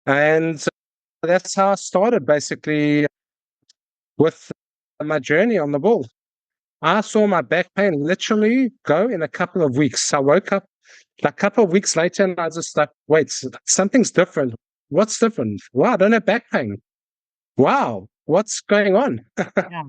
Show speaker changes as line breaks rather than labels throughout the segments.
And that's how I started basically with my journey on the ball. I saw my back pain literally go in a couple of weeks. I woke up a couple of weeks later and I was just like, wait, something's different. What's different? Wow, I don't have back pain. Wow, what's going on?
Yeah.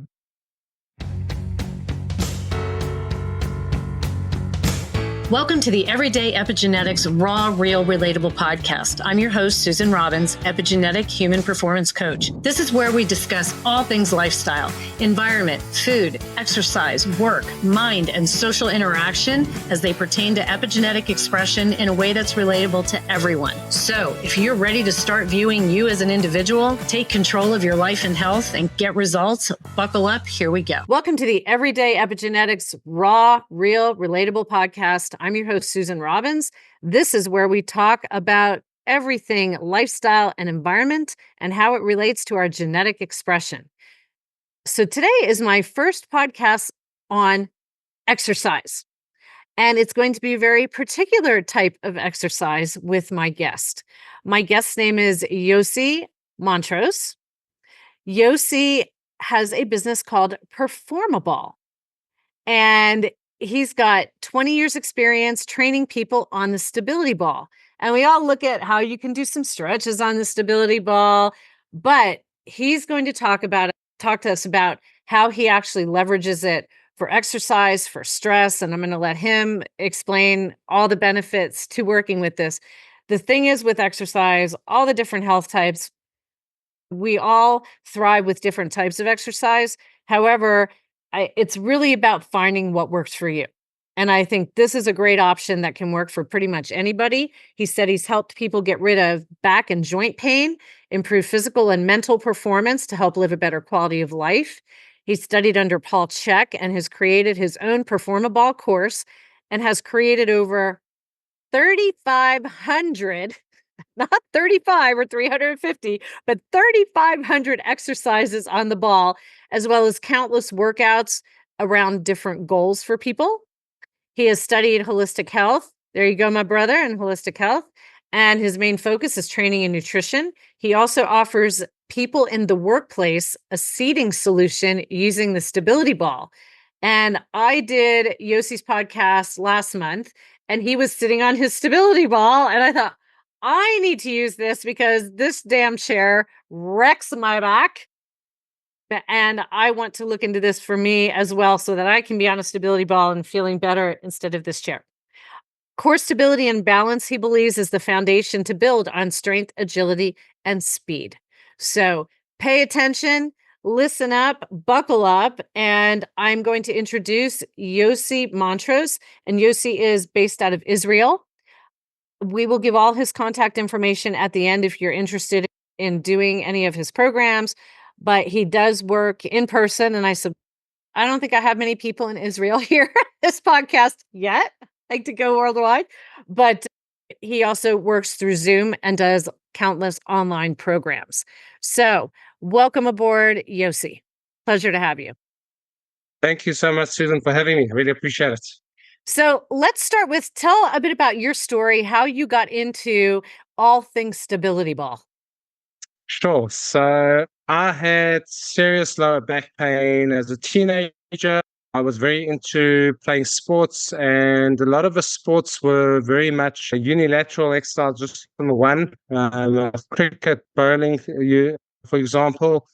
Welcome to the Everyday Epigenetics Raw, Real, Relatable podcast. I'm your host, Susan Robbins, epigenetic human performance coach. This is where we discuss all things lifestyle, environment, food, exercise, work, mind, and social interaction as they pertain to epigenetic expression in a way that's relatable to everyone. So if you're ready to start viewing you as an individual, take control of your life and health, and get results, buckle up. Here we go. Welcome to the Everyday Epigenetics Raw, Real, Relatable podcast. I'm your host, Susan Robbins. This is where we talk about everything lifestyle and environment and how it relates to our genetic expression. So today is my first podcast on exercise, and it's going to be a very particular type of exercise with my guest. My guest's name is Yossi Montrose. Yossi has a business called PerformaBall, and he's got 20 years experience training people on the stability ball. And we all look at how you can do some stretches on the stability ball, but he's going to talk to us about how he actually leverages it for exercise, for stress. And I'm going to let him explain all the benefits to working with this. The thing is with exercise, all the different health types, we all thrive with different types of exercise. However, it's really about finding what works for you. And I think this is a great option that can work for pretty much anybody. He said he's helped people get rid of back and joint pain, improve physical and mental performance to help live a better quality of life. He studied under Paul Chek and has created his own PerformaBall course and has created over 3,500 not 35 or 350, but 3,500 exercises on the ball, as well as countless workouts around different goals for people. He has studied holistic health. There you go, my brother, in holistic health. And his main focus is training and nutrition. He also offers people in the workplace a seating solution using the stability ball. And I did Yossi's podcast last month, and he was sitting on his stability ball. And I thought, I need to use this because this damn chair wrecks my back. And I want to look into this for me as well so that I can be on a stability ball and feeling better instead of this chair. Core stability and balance, he believes, is the foundation to build on strength, agility, and speed. So pay attention, listen up, buckle up, and I'm going to introduce Yossi Montrose. And Yossi is based out of Israel. We will give all his contact information at the end if you're interested in doing any of his programs, but he does work in person. And I don't think I have many people in Israel here this podcast yet, like to go worldwide, but he also works through Zoom and does countless online programs. So welcome aboard, Yossi. Pleasure to have you.
Thank you so much, Susan, for having me. I really appreciate it.
So let's start with, tell a bit about your story, how you got into all things stability ball.
Sure. So I had serious lower back pain as a teenager. I was very into playing sports, and a lot of the sports were very much a unilateral exercise, just from the one, cricket, bowling, for example.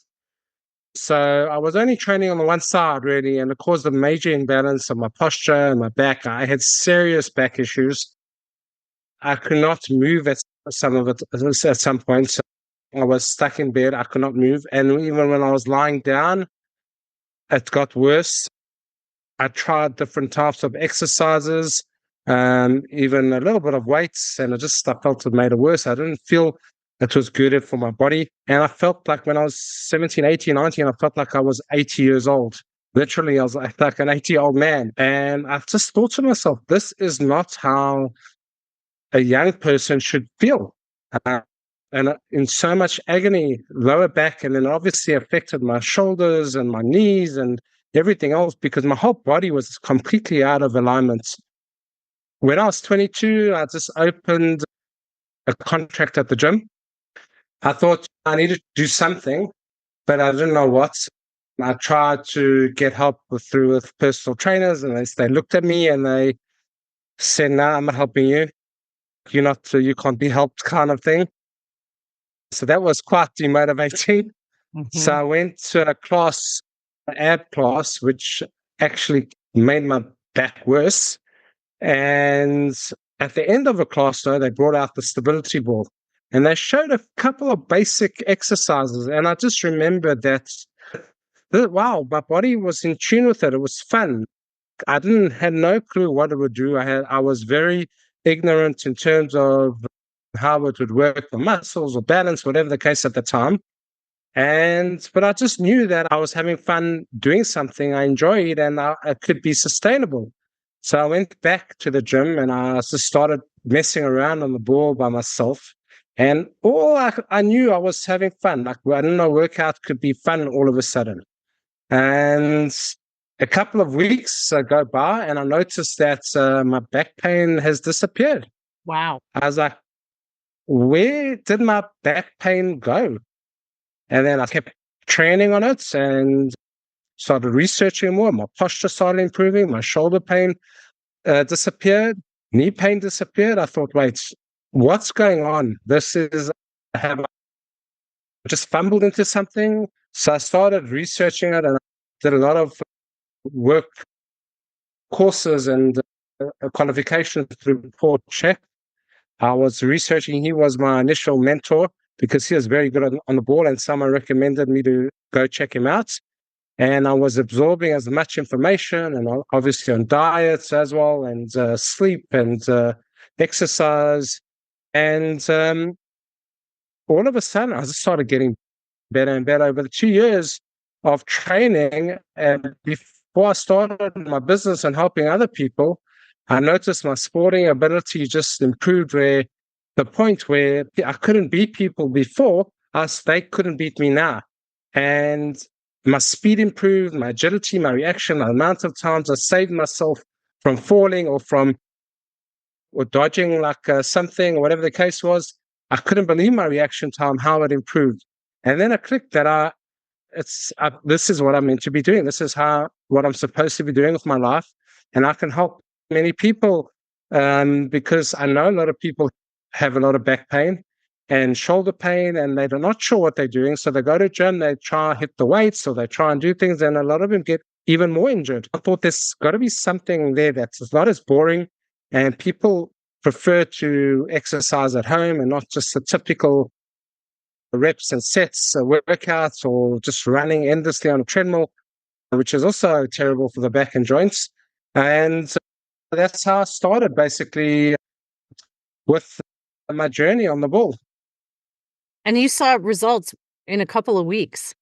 So I was only training on the one side, really, and it caused a major imbalance of my posture and my back. I had serious back issues. I could not move at some point. So I was stuck in bed. I could not move. And even when I was lying down, it got worse. I tried different types of exercises, even a little bit of weights, and I felt it made it worse. I didn't feel it was good for my body. And I felt like when I was 17, 18, 19, I felt like I was 80 years old. Literally, I was like an 80-year-old man. And I just thought to myself, this is not how a young person should feel. And in so much agony, lower back, and then obviously affected my shoulders and my knees and everything else because my whole body was completely out of alignment. When I was 22, I just opened a contract at the gym. I thought I needed to do something, but I didn't know what. I tried to get help with personal trainers, and they looked at me and they said, "No, I'm not helping you. You can't be helped," kind of thing. So that was quite demotivating. So I went to a class, an ab class, which actually made my back worse. And at the end of the class, though, they brought out the stability ball and they showed a couple of basic exercises. And I just remembered that wow, my body was in tune with it. It was fun. Had no clue what it would do. I was very ignorant in terms of how it would work, the muscles or balance, whatever the case at the time. But I just knew that I was having fun doing something I enjoyed and it could be sustainable. So I went back to the gym and I just started messing around on the ball by myself. And I knew I was having fun. Like, I didn't know workout could be fun all of a sudden. And a couple of weeks go by and I noticed that my back pain has disappeared.
Wow.
I was like, where did my back pain go? And then I kept training on it and started researching more. My posture started improving. My shoulder pain disappeared. Knee pain disappeared. I thought, wait, what's going on? Have I just fumbled into something? So I started researching it and I did a lot of work courses and qualifications through Paul Check. I was researching. He was my initial mentor because he was very good on the ball and someone recommended me to go check him out. And I was absorbing as much information and obviously on diets as well and sleep and exercise. And all of a sudden, I just started getting better and better over the 2 years of training. And before I started my business and helping other people, I noticed my sporting ability just improved where the point where I couldn't beat people before, they couldn't beat me now. And my speed improved, my agility, my reaction, the amount of times I saved myself from falling or dodging like something or whatever the case was. I couldn't believe my reaction time, how it improved. And then I clicked that this is what I'm meant to be doing. This is what I'm supposed to be doing with my life. And I can help many people because I know a lot of people have a lot of back pain and shoulder pain and they're not sure what they're doing. So they go to gym, they try hit the weights or they try and do things and a lot of them get even more injured. I thought there's got to be something there that's not as boring and people prefer to exercise at home and not just the typical reps and sets, workouts, or just running endlessly on a treadmill, which is also terrible for the back and joints. And that's how I started basically with my journey on the ball.
And you saw results in a couple of weeks.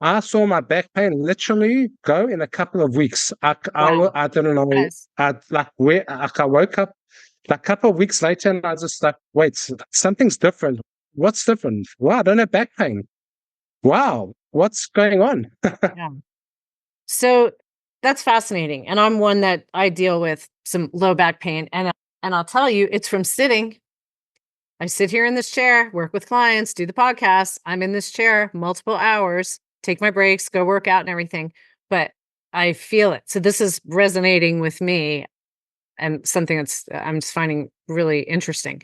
I saw my back pain literally go in a couple of weeks. I don't know.
Yes.
I woke up a couple of weeks later and I just like, wait, something's different. What's different? Wow, I don't have back pain. Wow, what's going on?
Yeah. So that's fascinating. And I'm one that I deal with some low back pain. And I'll tell you, it's from sitting. I sit here in this chair, work with clients, do the podcast. I'm in this chair multiple hours, take my breaks, go work out and everything. But I feel it. So this is resonating with me and something that's I'm just finding really interesting.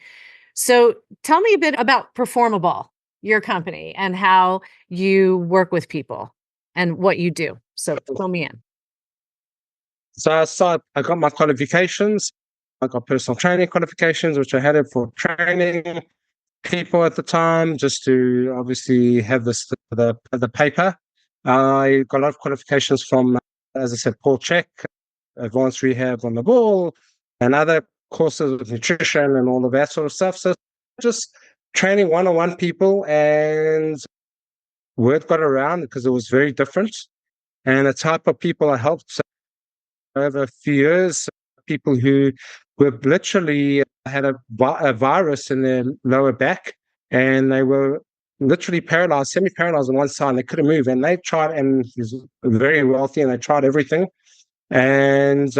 So tell me a bit about PerformaBall, your company, and how you work with people and what you do. So fill me in.
So I got my qualifications. I got personal training qualifications, which I had it for training people at the time, just to obviously have the paper. I got a lot of qualifications from, as I said, Paul Check, advanced rehab on the ball, and other courses with nutrition and all of that sort of stuff. So just training one-on-one people, and word got around because it was very different. And the type of people I helped over a few years, people who were literally had a virus in their lower back and they were literally paralyzed, semi-paralyzed on one side and they couldn't move. And they tried, and he's very wealthy and they tried everything. And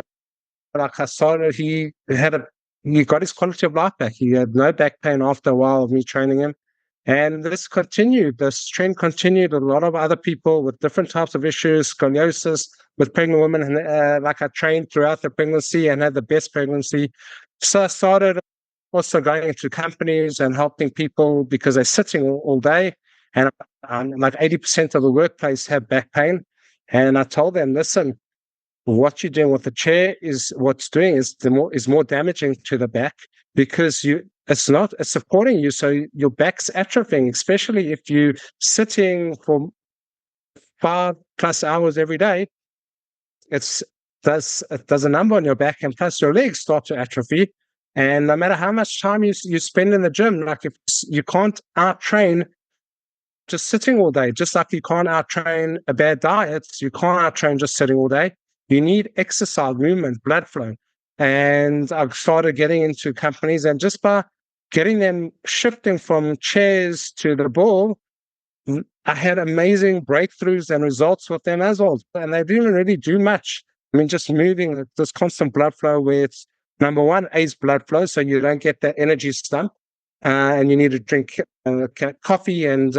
like I started, he got his quality of life back. He had no back pain after a while of me training him. And this continued, this trend continued. A lot of other people with different types of issues, scoliosis, with pregnant women, and like I trained throughout the pregnancy and had the best pregnancy. So I started also going into companies and helping people because they're sitting all day. And like 80% of the workplace have back pain. And I told them, listen, what you're doing with the chair is more damaging to the back because it's supporting you. So your back's atrophying, especially if you're sitting for 5+ hours every day. It does a number on your back, and plus your legs start to atrophy. And no matter how much time you spend in the gym, like if you can't out-train just sitting all day, just like you can't out-train a bad diet, you can't out-train just sitting all day. You need exercise, movement, blood flow. And I've started getting into companies, and just by getting them shifting from chairs to the ball, I had amazing breakthroughs and results with them as well. And they didn't really do much. I mean, just moving this constant blood flow where it's number one, aids blood flow, so you don't get that energy slump. And you need to drink coffee and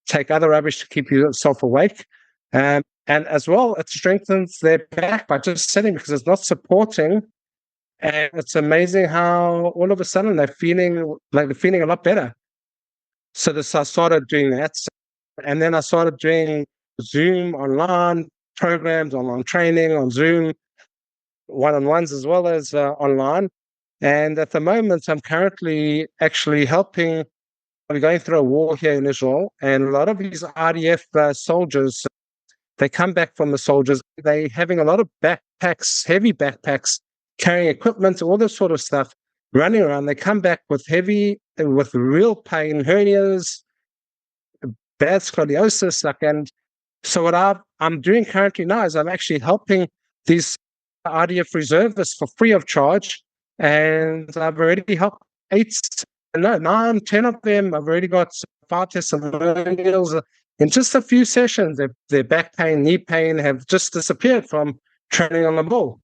take other rubbish to keep yourself awake. And as well, it strengthens their back by just sitting because it's not supporting. And it's amazing how all of a sudden they're feeling a lot better. So I started doing that. And then I started doing Zoom online programs, online training on Zoom, one-on-ones as well as online. And at the moment, I'm currently actually helping. We're going through a war here in Israel, and a lot of these RDF soldiers, they come back from the soldiers, they're having a lot of backpacks, heavy backpacks, carrying equipment, all this sort of stuff, running around. They come back with real pain, hernias, bad scoliosis. And so what I'm doing currently now is I'm actually helping these RDF reservists for free of charge. And I've already helped 9, 10 of them. I've already got 5 testimonials. In just a few sessions, their back pain, knee pain have just disappeared from training on the ball.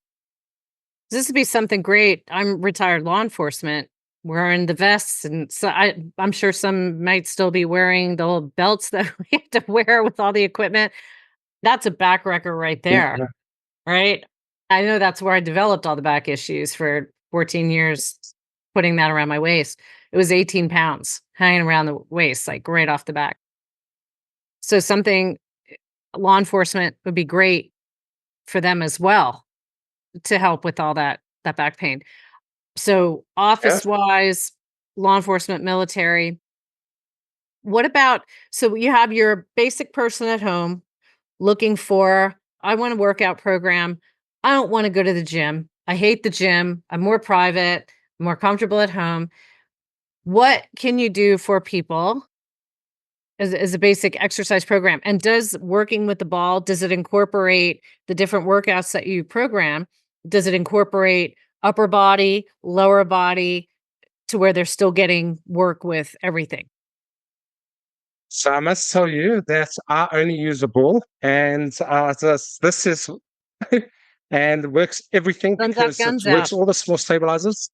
This would be something great. I'm retired law enforcement, wearing the vests, and so I'm sure some might still be wearing the old belts that we have to wear with all the equipment. That's a back wrecker right there,
Yeah.
right? I know that's where I developed all the back issues for 14 years, putting that around my waist. It was 18 pounds hanging around the waist, like right off the back. So something law enforcement would be great for them as well to help with all that back pain. So office wise, law enforcement, military. What about, so you have your basic person at home looking for, I want a workout program. I don't want to go to the gym. I hate the gym. I'm more private, more comfortable at home. What can you do for people as a basic exercise program? And does working with the ball, does it incorporate the different workouts that you program? Does it incorporate upper body, lower body, to where they're still getting work with everything?
So I must tell you that I only use a ball, and this is and works everything
Guns out,
because it
guns
works
out.
all the small stabilizers.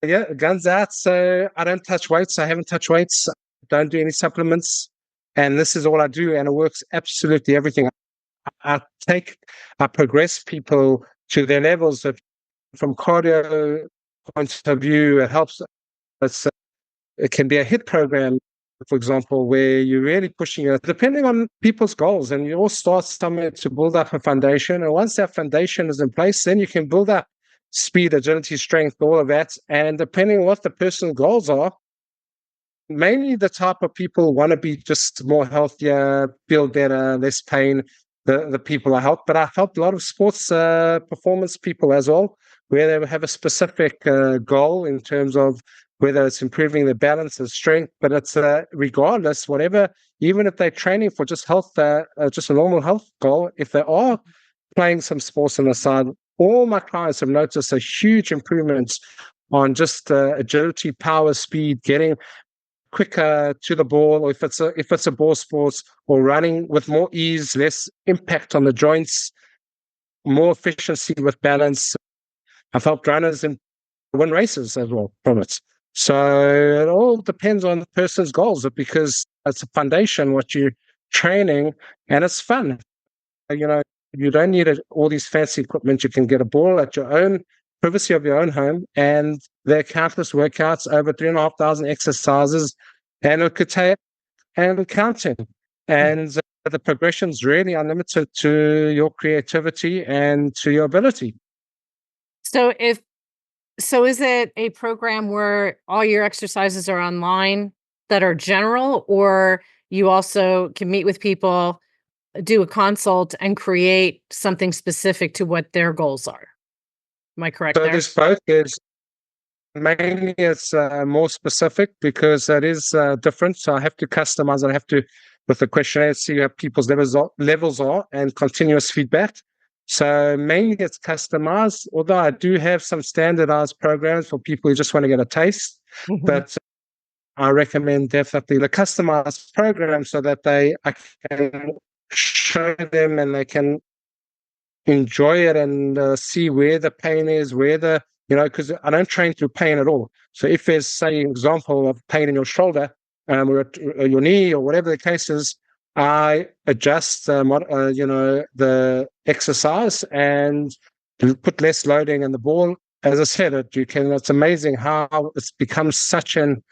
Yeah, guns out. So I don't touch weights. I haven't touched weights. Don't do any supplements, and this is all I do, and it works absolutely everything. I progress people to their levels from cardio point of view. It helps. It can be a HIIT program, for example, where you're really pushing it, depending on people's goals. And you all start somewhere to build up a foundation. And once that foundation is in place, then you can build up speed, agility, strength, all of that. And depending on what the person's goals are, mainly the type of people want to be just more healthier, feel better, less pain, the people I help. But I help a lot of sports performance people as well, where they have a specific goal in terms of whether it's improving their balance and strength, but it's regardless, whatever, even if they're training for just health, just a normal health goal, if they are playing some sports on the side, all my clients have noticed a huge improvement on just agility, power, speed, getting quicker to the ball, or if it's a ball sports, or running with more ease, less impact on the joints, more efficiency with balance. I've helped runners and win races as well from it. So it all depends on the person's goals because it's a foundation, what you're training, and it's fun. You don't need all these fancy equipment. You can get a ball at your own privacy of your own home, and there are countless workouts, over 3,500 exercises, and it could take and counting. And the progression's really unlimited to your creativity and to your ability.
So is it a program where all your exercises are online that are general, or you also can meet with people, do a consult, and create something specific to what their goals are? Am I correct
So
there?
this both is mainly it's more specific because that is different. So I have to customize. I have to, with the questionnaire, see how people's levels are and continuous feedback. So mainly it's customized, although I do have some standardized programs for people who just want to get a taste.
Mhm.
But I recommend definitely the customized program so that I can show them and they can enjoy it and see where the pain is, because I don't train through pain at all. So if there's, say, an example of pain in your shoulder or your knee or whatever the case is, I adjust, the exercise and put less loading in the ball. As I said, it's amazing how it's become such an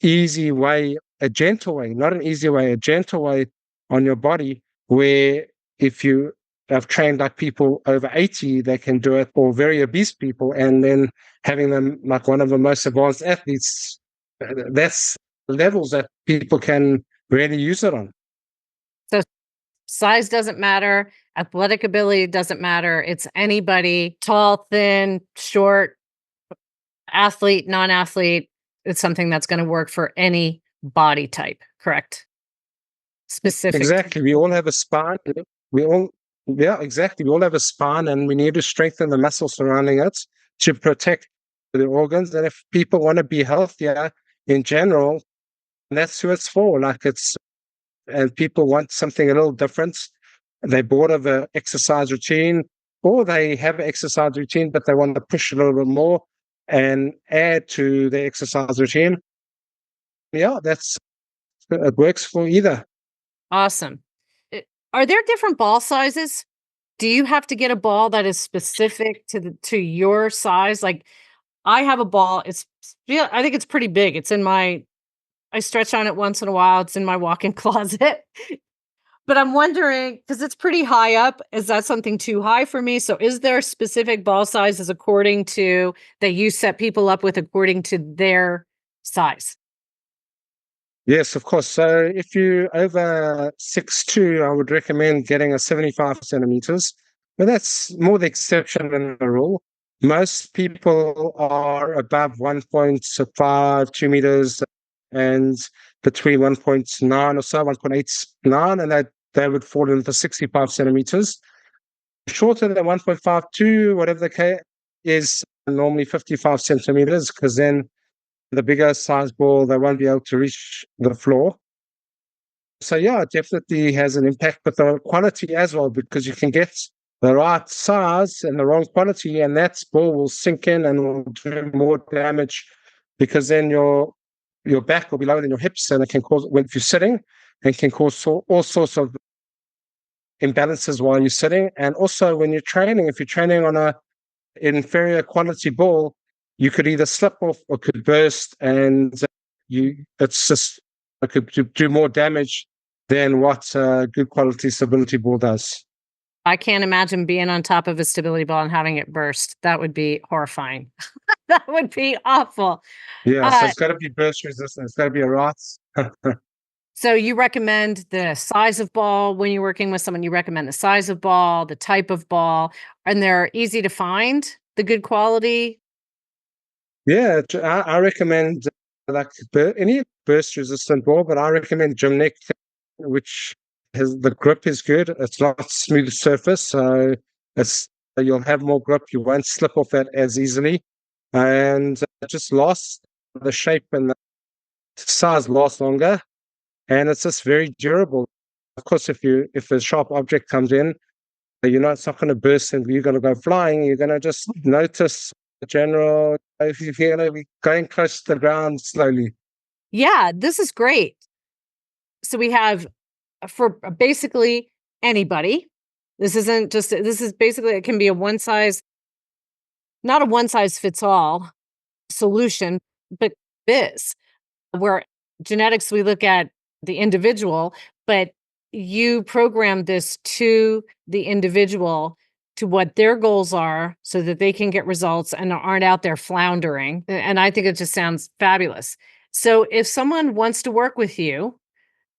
easy way, a gentle way, not an easy way, a gentle way on your body where if you I've trained like people over 80 that can do it, or very obese people, and then having them like one of the most advanced athletes. That's levels that people can really use it on.
So size doesn't matter, athletic ability doesn't matter. It's anybody, tall, thin, short, athlete, non-athlete. It's something that's going to work for any body type, correct? Specific.
Exactly. We all have a spine. We all, yeah, exactly. We all have a spine, and we need to strengthen the muscle surrounding it to protect the organs. And if people want to be healthier in general, that's who it's for. And people want something a little different. They're bored of an exercise routine, or they have an exercise routine, but they want to push a little bit more and add to the exercise routine. Yeah, it works for either.
Awesome. Are there different ball sizes? Do you have to get a ball that is specific to your size? Like I have a ball, yeah, I think it's pretty big. I stretch on it once in a while. It's in my walk-in closet. But I'm wondering, because it's pretty high up, is that something too high for me? So is there specific ball sizes according to that you set people up with according to their size?
Yes, of course. So if you're over 6'2", I would recommend getting a 75 centimeters, but that's more the exception than the rule. Most people are above 1.5, 2 meters, and between 1.9 or so, 1.89, and they would fall into 65 centimeters. Shorter than 1.52, whatever the case is, normally 55 centimeters, because then the bigger size ball, they won't be able to reach the floor. So yeah, it definitely has an impact, but the quality as well, because you can get the right size and the wrong quality, and that ball will sink in and will do more damage because then your back will be lower than your hips, and it can cause, if you're sitting, it can cause all sorts of imbalances while you're sitting. And also when you're training, if you're training on a inferior quality ball, you could either slip off or could burst, and it could do more damage than what good quality stability ball does.
I can't imagine being on top of a stability ball and having it burst. That would be horrifying. That would be awful.
Yeah, so
Uh,
it's got to be burst resistant. It's got to be a right.
so you recommend the size of ball when you're working with someone, you recommend the size of ball, the type of ball, and they're easy to find, the good quality.
Yeah, I recommend any burst resistant ball, but I recommend Gymnec, which has the grip is good. It's not smooth surface, so it's you'll have more grip. You won't slip off that as easily, and it just lasts. The shape and the size lasts longer, and it's just very durable. Of course, if a sharp object comes in, it's not going to burst and you're going to go flying. You're going to just notice general, if you're going to be going close to the ground slowly.
Yeah, this is great. So we have for basically anybody. This is basically, it can be a not a one size fits all solution, but this, where genetics, we look at the individual, but you program this to the individual, to what their goals are so that they can get results and aren't out there floundering. And I think it just sounds fabulous. So if someone wants to work with you,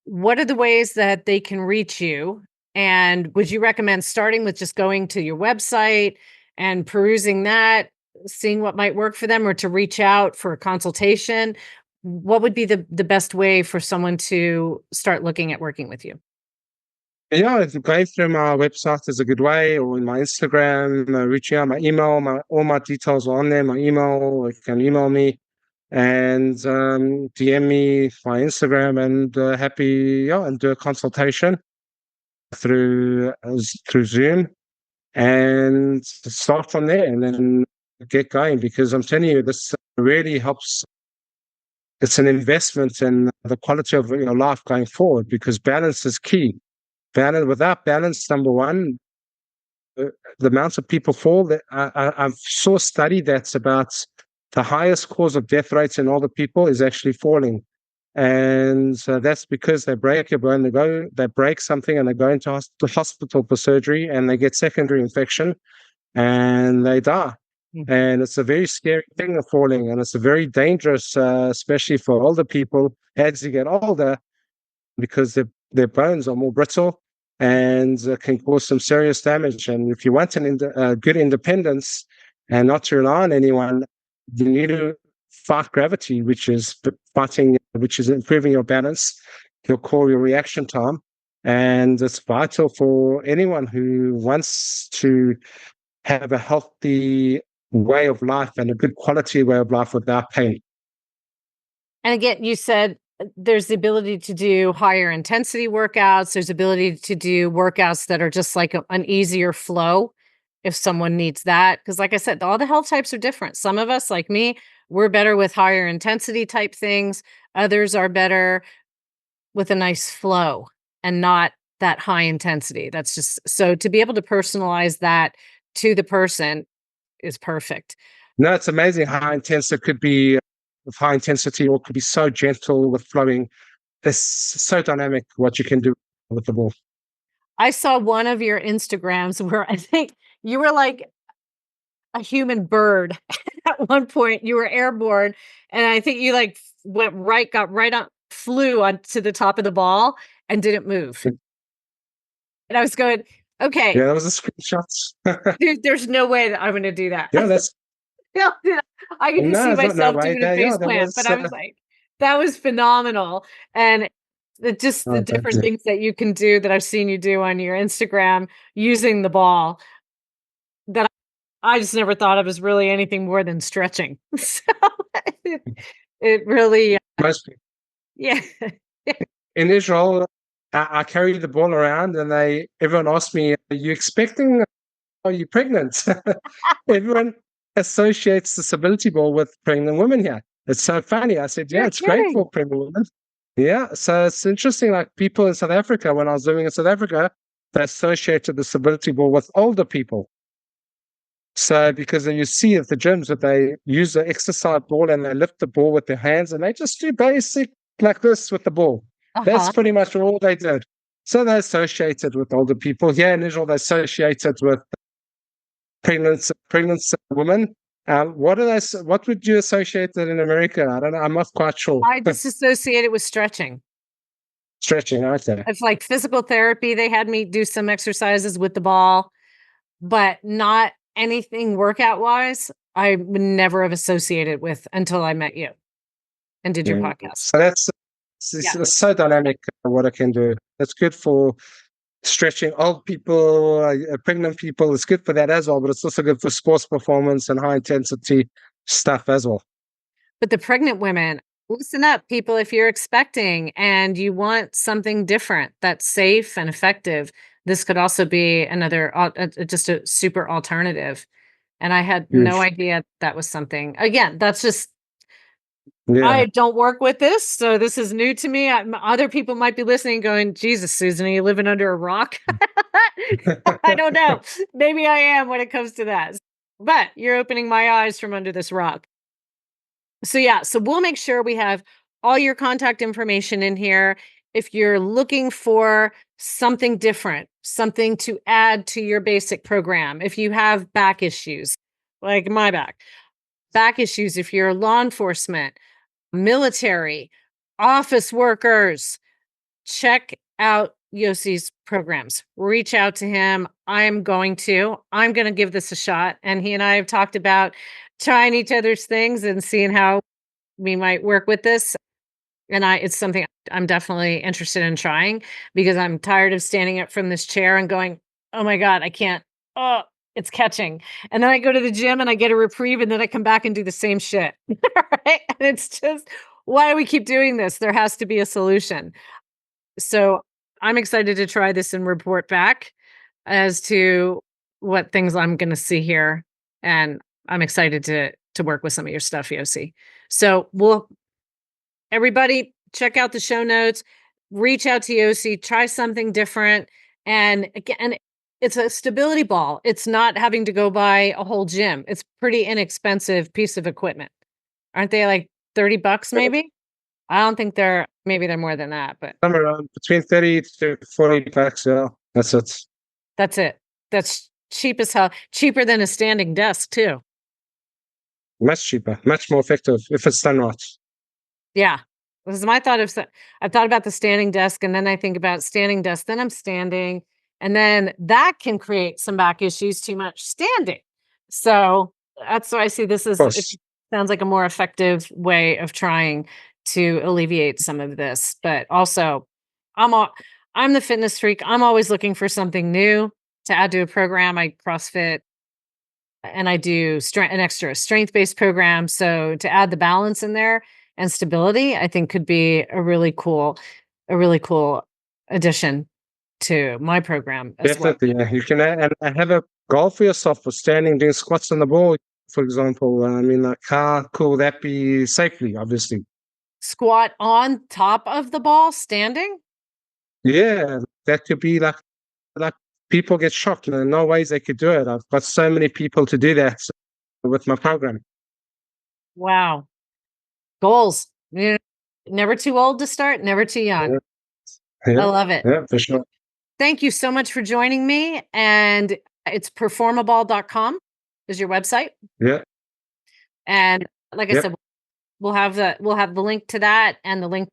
what are the ways that they can reach you? And would you recommend starting with just going to your website and perusing that, seeing what might work for them, or to reach out for a consultation? What would be the best way for someone to start looking at working with you?
Yeah, if going through my website is a good way, or in my Instagram, reaching out, my email, all my details are on there. My email, you can email me and DM me my Instagram, and happy, yeah, and do a consultation through Zoom, and start from there, and then get going. Because I'm telling you, this really helps. It's an investment in the quality of your life going forward, because balance is key. Balance, without balance, number one, uh, the amount of people fall. That I've saw a study that's about the highest cause of death rates in older people is actually falling, and that's because they break a bone, they break something, and they go into the hospital for surgery, and they get secondary infection, and they die.
Mm.
And it's a very scary thing of falling, and it's a very dangerous, especially for older people as you get older, because their bones are more brittle, and can cause some serious damage. And if you want good independence and not to rely on anyone, you need to fight gravity, which is improving your balance, your core, your reaction time. And it's vital for anyone who wants to have a healthy way of life and a good quality way of life without pain.
And again, you said there's the ability to do higher intensity workouts. There's ability to do workouts that are just like an easier flow if someone needs that. Because, like I said, all the health types are different. Some of us, like me, we're better with higher intensity type things. Others are better with a nice flow and not that high intensity. That's just so to be able to personalize that to the person is perfect.
No, it's amazing how intense it could be with high intensity, or it could be so gentle with flowing. It's so dynamic what you can do with the ball.
I saw one of your Instagrams where I think you were like a human bird at one point. You were airborne, and I think you like got right on, flew onto the top of the ball and didn't move. And I was going, okay,
Yeah, that was a screenshot.
dude, there's no way that I'm going to do that.
Yeah, that's
No, I could just
no,
see
it's not no
myself
way.
doing a
There, yeah,
face
there
plant, but
was.
I was like, that was phenomenal. And the
Oh, thank
different
you.
things that you can do that I've seen you do on your Instagram using the ball that I just never thought of as really anything more than stretching. So it, it really,
Most people
yeah.
in Israel, I carry the ball around, and everyone asks me, "Are you expecting? Are you pregnant?" Everyone associates the stability ball with pregnant women here. It's so funny. I said, "Yeah,
You're
it's great
kidding.
for pregnant women." Yeah, so it's interesting. Like people in South Africa, when I was living in South Africa, they associated the stability ball with older people. So because then you see at the gyms that they use the exercise ball and they lift the ball with their hands, and they just do basic like this with the ball. That's
Uh-huh.
pretty much all they did. So they associated with older people. Here in Israel, they associated with pregnant women. What would you associate that in America? I don't know. I'm not quite sure.
I just associate it with stretching.
Stretching, okay.
It's like physical therapy. They had me do some exercises with the ball, but not anything workout wise. I would never have associated with until I met you and did your
Yeah.
podcast.
So
Yeah.
it's so dynamic what I can do. That's good for stretching old people, pregnant people. It's good for that as well, but it's also good for sports performance and high intensity stuff as well.
But the pregnant women, listen up, people. If you're expecting and you want something different that's safe and effective, this could also be another, just a super alternative. And I had no
Huge.
idea that was something. Again, that's just,
Yeah.
I don't work with this, so this is new to me. Other people might be listening going, Jesus, Susan, are you living under a rock? I don't know. Maybe I am when it comes to that. But you're opening my eyes from under this rock. So yeah, so we'll make sure we have all your contact information in here. If you're looking for something different, something to add to your basic program, if you have back issues, like my back issues, if you're law enforcement, military, office workers, check out Yossi's programs. Reach out to him. I'm going to give this a shot. And he and I have talked about trying each other's things and seeing how we might work with this. And it's something I'm definitely interested in trying because I'm tired of standing up from this chair and going, oh my God, I can't. Oh, it's catching. And then I go to the gym and I get a reprieve and then I come back and do the same shit. Right? And it's just, why do we keep doing this? There has to be a solution. So I'm excited to try this and report back as to what things I'm going to see here. And I'm excited to work with some of your stuff, Yossi. So everybody check out the show notes, reach out to Yossi, try something different. And again, it's a stability ball. It's not having to go buy a whole gym. It's pretty inexpensive piece of equipment. Aren't they like $30 maybe? I don't think maybe they're more than that, but
Somewhere around between 30 to 40 bucks. Yeah, that's it.
that's it. That's cheap as hell. Cheaper than a standing desk too.
Much cheaper, much more effective if it's done right.
Yeah. This is my thought I've thought about the standing desk and then I think about standing desk, then I'm standing, and then that can create some back issues, too much standing. So that's why I see this
Of
as, it
course.
sounds like a more effective way of trying to alleviate some of this. But also I'm the fitness freak. I'm always looking for something new to add to a program. I CrossFit and I do an extra strength-based program. So to add the balance in there and stability, I think could be a really cool addition to my program as well.
Definitely. Yeah. You can and have a goal for yourself for standing, doing squats on the ball, for example. I mean, like, how cool would that be safely, obviously?
Squat on top of the ball, standing?
Yeah, that could be like people get shocked. No ways they could do it. I've got so many people to do that with my program.
Wow. Goals. Never too old to start, never too young.
Yeah,
I
yeah,
love it.
yeah, for sure.
Thank you so much for joining me. And it's performaball.com is your website.
Yeah,
And like I
yep,
said, we'll have the link to that and the link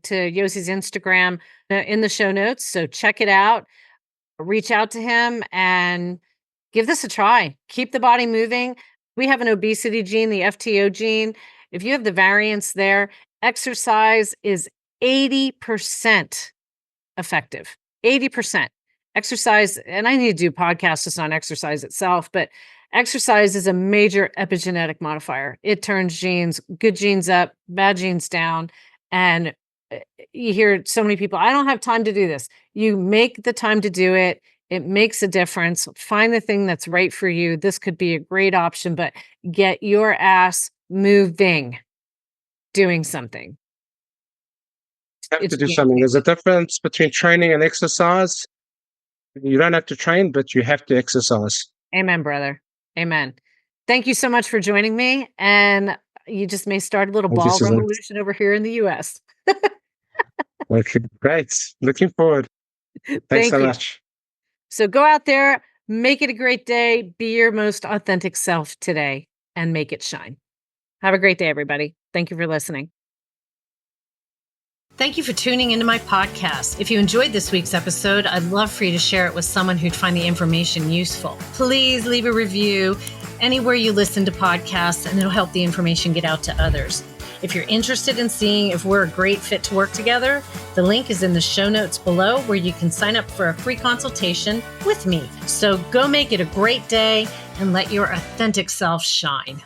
to Yossi's Instagram in the show notes. So check it out, reach out to him and give this a try. Keep the body moving. We have an obesity gene, the FTO gene. If you have the variants there, exercise is 80% effective. 80%. Exercise, and I need to do podcasts just on exercise itself, but exercise is a major epigenetic modifier. It turns good genes up, bad genes down. And you hear so many people, I don't have time to do this. You make the time to do it. It makes a difference. Find the thing that's right for you. This could be a great option, but get your ass moving, doing something.
you have to do something. There's a difference between training and exercise. You don't have to train, but you have to exercise.
Amen, brother. Amen. Thank you so much for joining me. And you just may start a little
Thank you,
ball
Susan.
revolution over here in the US.
Okay, great. Looking forward. Thanks
Thank
so
you.
much.
So go out there, make it a great day, be your most authentic self today, and make it shine. Have a great day, everybody. Thank you for listening. Thank you for tuning into my podcast. If you enjoyed this week's episode, I'd love for you to share it with someone who'd find the information useful. Please leave a review anywhere you listen to podcasts, and it'll help the information get out to others. If you're interested in seeing if we're a great fit to work together, the link is in the show notes below where you can sign up for a free consultation with me. So go make it a great day and let your authentic self shine.